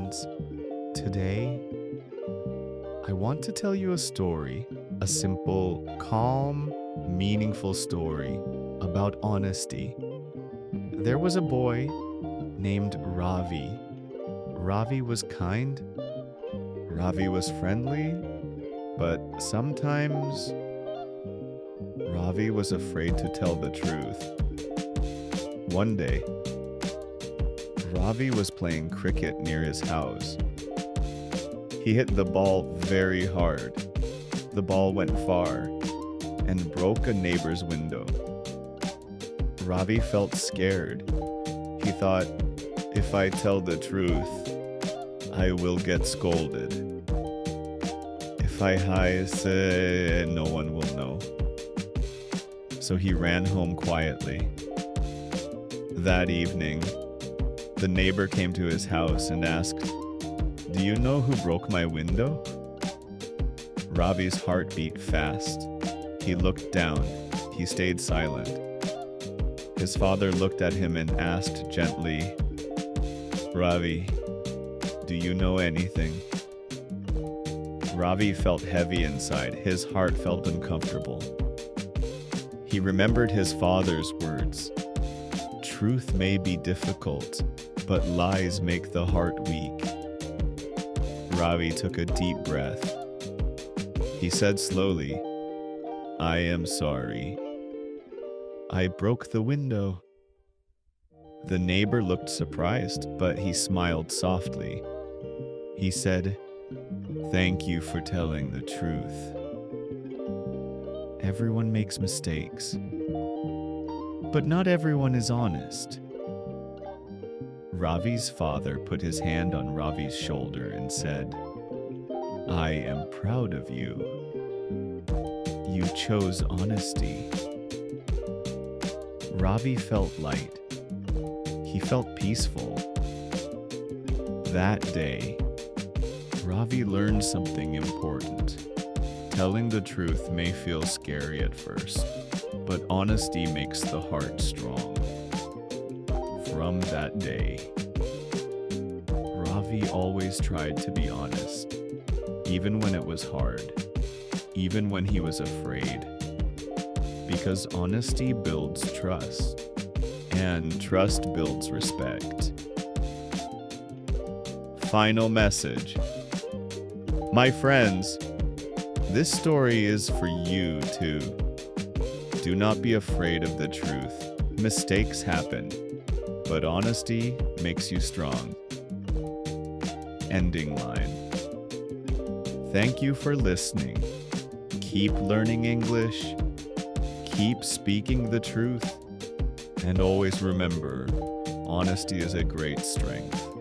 friends. Today, I want to tell you a story, a simple, calm, meaningful story about honesty. There was a boy named Ravi. Ravi was kind, Ravi was friendly, but sometimes Ravi was afraid to tell the truth. One day, Ravi was playing cricket near his house. He hit the ball very hard. The ball went far and broke a neighbor's window. Ravi felt scared. He thought, if I tell the truth, I will get scolded. If I hide, no one will know. So he ran home quietly. That evening, the neighbor came to his house and asked, "Do you know who broke my window?" Ravi's heart beat fast. He looked down. He stayed silent. His father looked at him and asked gently, "Ravi, do you know anything?" Ravi felt heavy inside. His heart felt uncomfortable. He remembered his father's words. Truth may be difficult, but lies make the heart weak. Ravi took a deep breath. He said slowly, "I am sorry. I broke the window." The neighbor looked surprised, but he smiled softly. He said, "Thank you for telling the truth. Everyone makes mistakes, but not everyone is honest." Ravi's father put his hand on Ravi's shoulder and said, "I am proud of you. You chose honesty." Ravi felt light. He felt peaceful. That day, Ravi learned something important. Telling the truth may feel scary at first, but honesty makes the heart strong. From that day, Ravi always tried to be honest, even when it was hard, even when he was afraid. Because honesty builds trust, and trust builds respect. Final message. My friends, this story is for you too. Do not be afraid of the truth. Mistakes happen, but honesty makes you strong. Ending line. Thank you for listening. Keep learning English. Keep speaking the truth. And always remember, honesty is a great strength.